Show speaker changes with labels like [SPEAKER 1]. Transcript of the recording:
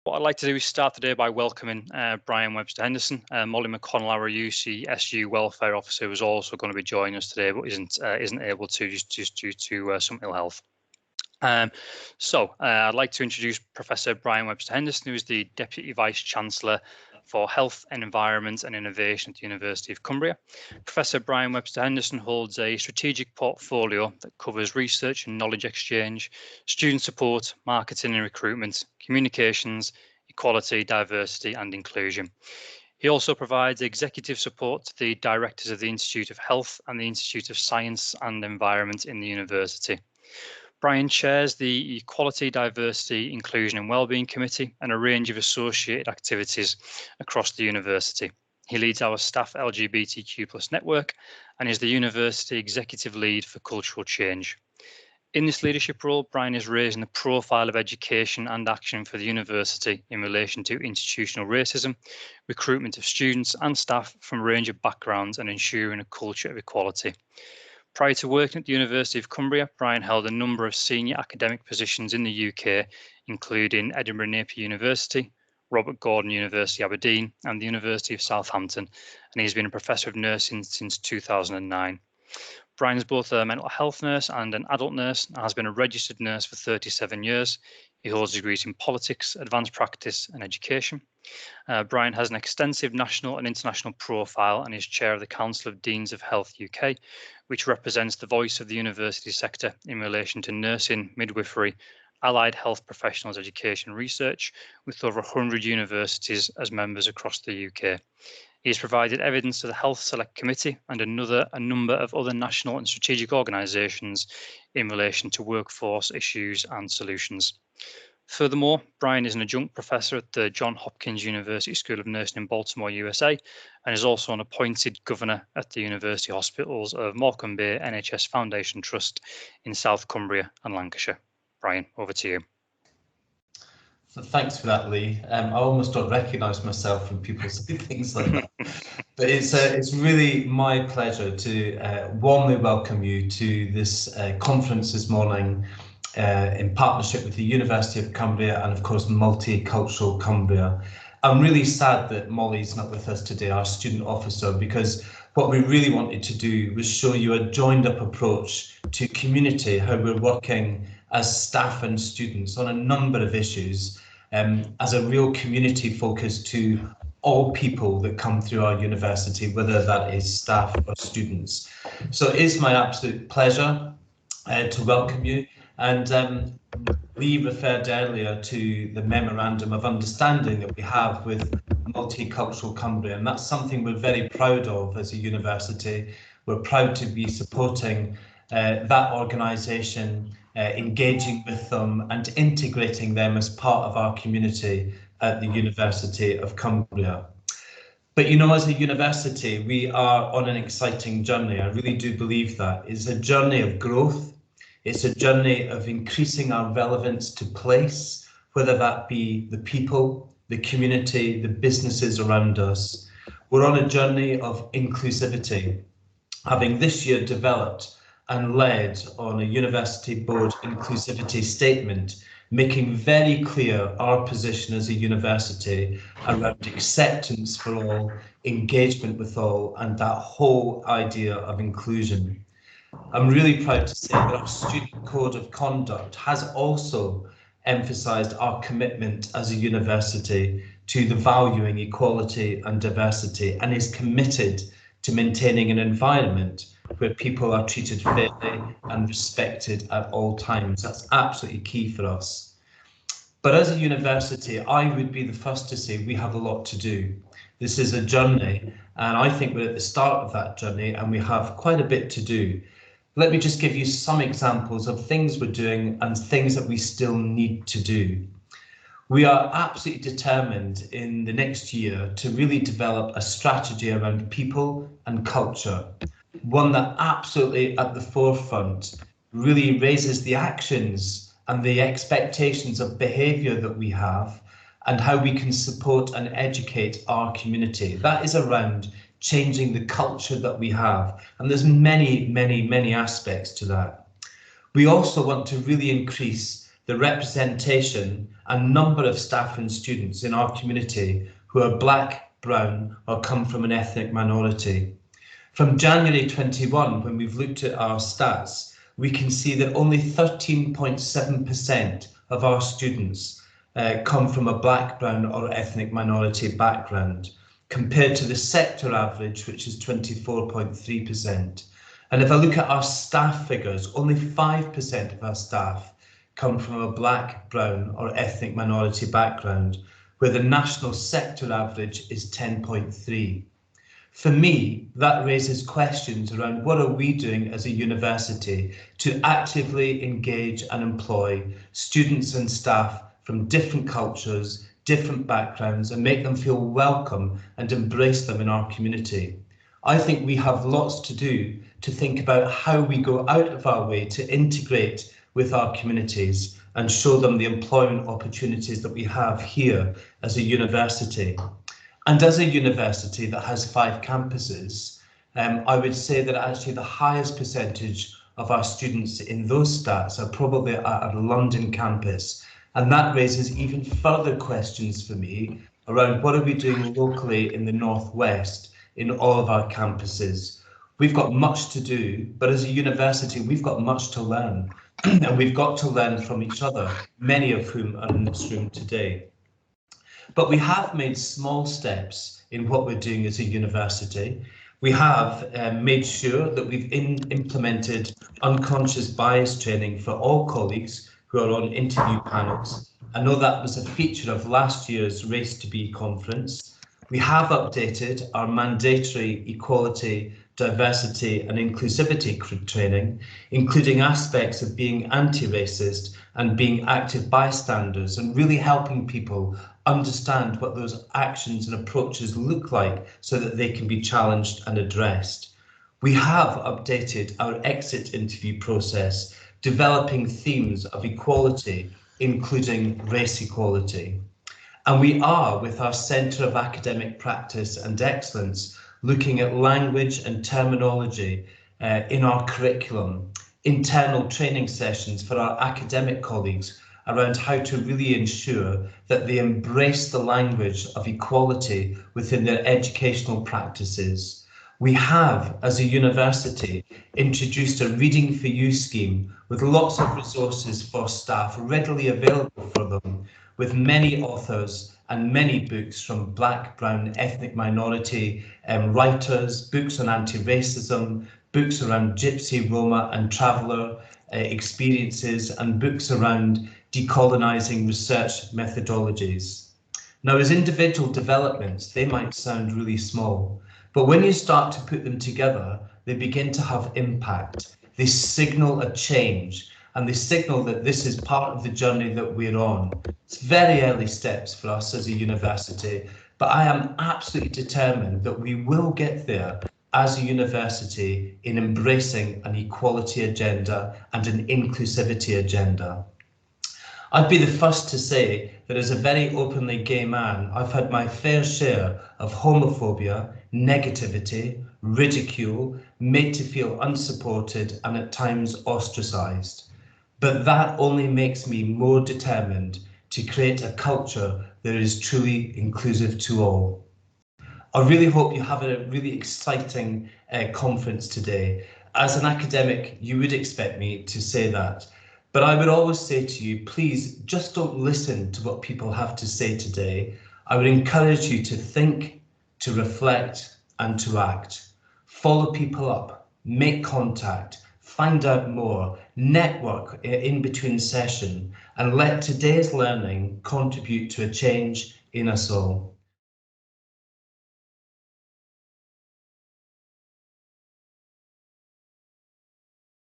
[SPEAKER 1] What I'd like to do is start today by welcoming Brian Webster Henderson. Molly McConnell, our UC SU Welfare Officer, was also going to be joining us today, but isn't able to just due to some ill health. I'd like to introduce Professor Brian Webster Henderson, who is the Deputy Vice Chancellor for Health and Environment and Innovation at the University of Cumbria. Professor Brian Webster Henderson holds a strategic portfolio that covers research and knowledge exchange, student support, marketing and recruitment, communications, equality, diversity and inclusion. He also provides executive support to the directors of the Institute of Health and the Institute of Science and Environment in the university. Brian chairs the Equality, Diversity, Inclusion and Wellbeing Committee and a range of associated activities across the university. He leads our staff LGBTQ+ network and is the university executive lead for cultural change. In this leadership role, Brian is raising the profile of education and action for the university in relation to institutional racism, recruitment of students and staff from a range of backgrounds and ensuring a culture of equality. Prior to working at the University of Cumbria, Brian held a number of senior academic positions in the UK, including Edinburgh Napier University, Robert Gordon University Aberdeen, and the University of Southampton, and he's been a professor of nursing since 2009. Brian is both a mental health nurse and an adult nurse and has been a registered nurse for 37 years. He holds degrees in politics, advanced practice and education. Brian has an extensive national and international profile and is chair of the Council of Deans of Health UK, which represents the voice of the university sector in relation to nursing, midwifery, allied health professionals education research, with over 100 universities as members across the UK. He has provided evidence to the Health Select Committee and a number of other national and strategic organisations in relation to workforce issues and solutions. Furthermore, Brian is an adjunct professor at the Johns Hopkins University School of Nursing in Baltimore, USA, and is also an appointed governor at the University Hospitals of Morecambe Bay NHS Foundation Trust in South Cumbria and Lancashire. Brian, over to you.
[SPEAKER 2] So thanks for that, Lee. I almost don't recognise myself when people say things like that. But it's really my pleasure to warmly welcome you to this conference this morning in partnership with the University of Cumbria and, of course, Multicultural Cumbria. I'm really sad that Molly's not with us today, our student officer, because what we really wanted to do was show you a joined-up approach to community, how we're working as staff and students on a number of issues, as a real community focus to all people that come through our university, whether that is staff or students. So it is my absolute pleasure to welcome you. And Lee referred earlier to the memorandum of understanding that we have with Multicultural Cumbria, and that's something we're very proud of as a university. We're proud to be supporting that organisation, engaging with them and integrating them as part of our community at the University of Cumbria. But you know, as a university, we are on an exciting journey. I really do believe that. It's a journey of growth. It's a journey of increasing our relevance to place, whether that be the people, the community, the businesses around us. We're on a journey of inclusivity, having this year developed and led on a university board inclusivity statement, making very clear our position as a university around acceptance for all, engagement with all, and that whole idea of inclusion. I'm really proud to say that our student code of conduct has also emphasised our commitment as a university to the valuing equality and diversity, and is committed to maintaining an environment where people are treated fairly and respected at all times. That's absolutely key for us. But as a university, I would be the first to say we have a lot to do. This is a journey, and I think we're at the start of that journey, and we have quite a bit to do. Let me just give you some examples of things we're doing and things that we still need to do. We are absolutely determined in the next year to really develop a strategy around people and culture, one that absolutely at the forefront really raises the actions and the expectations of behaviour that we have and how we can support and educate our community. That is around changing the culture that we have. And there's many, many, many aspects to that. We also want to really increase the representation and number of staff and students in our community who are Black, brown, or come from an ethnic minority. From January 21, when we've looked at our stats, we can see that only 13.7% of our students come from a Black, brown, or ethnic minority background, compared to the sector average, which is 24.3%. And if I look at our staff figures, only 5% of our staff come from a Black, brown, or ethnic minority background, where the national sector average is 10.3. For me, that raises questions around what are we doing as a university to actively engage and employ students and staff from different cultures, different backgrounds, and make them feel welcome and embrace them in our community. I think we have lots to do to think about how we go out of our way to integrate with our communities and show them the employment opportunities that we have here as a university. And as a university that has 5 campuses, I would say that actually the highest percentage of our students in those stats are probably at our London campus. And that raises even further questions for me around what are we doing locally in the Northwest in all of our campuses. We've got much to do, but as a university, we've got much to learn. And we've got to learn from each other, many of whom are in this room today. But we have made small steps in what we're doing as a university. We have made sure that we've implemented unconscious bias training for all colleagues who are on interview panels. I know that was a feature of last year's Race to Be conference. We have updated our mandatory equality, diversity and inclusivity training, including aspects of being anti-racist and being active bystanders, and really helping people understand what those actions and approaches look like so that they can be challenged and addressed. We have updated our exit interview process, developing themes of equality, including race equality. And we are, with our Centre of Academic Practice and Excellence, looking at language and terminology in our curriculum, internal training sessions for our academic colleagues around how to really ensure that they embrace the language of equality within their educational practices. We have, as a university, introduced a Reading for You scheme with lots of resources for staff readily available for them, with many authors and many books from Black, brown, ethnic minority writers, books on anti-racism, books around Gypsy, Roma and traveller experiences, and books around decolonising research methodologies. Now, as individual developments, they might sound really small, but when you start to put them together, they begin to have impact. They signal a change, and they signal that this is part of the journey that we're on. It's very early steps for us as a university, but I am absolutely determined that we will get there as a university in embracing an equality agenda and an inclusivity agenda. I'd be the first to say that as a very openly gay man, I've had my fair share of homophobia, negativity, ridicule, made to feel unsupported and at times ostracised. But that only makes me more determined to create a culture that is truly inclusive to all. I really hope you have a really exciting conference today. As an academic, you would expect me to say that. But I would always say to you, please just don't listen to what people have to say today. I would encourage you to think, to reflect, and to act. Follow people up, make contact, find out more, network in between session, and let today's learning contribute to a change in us all.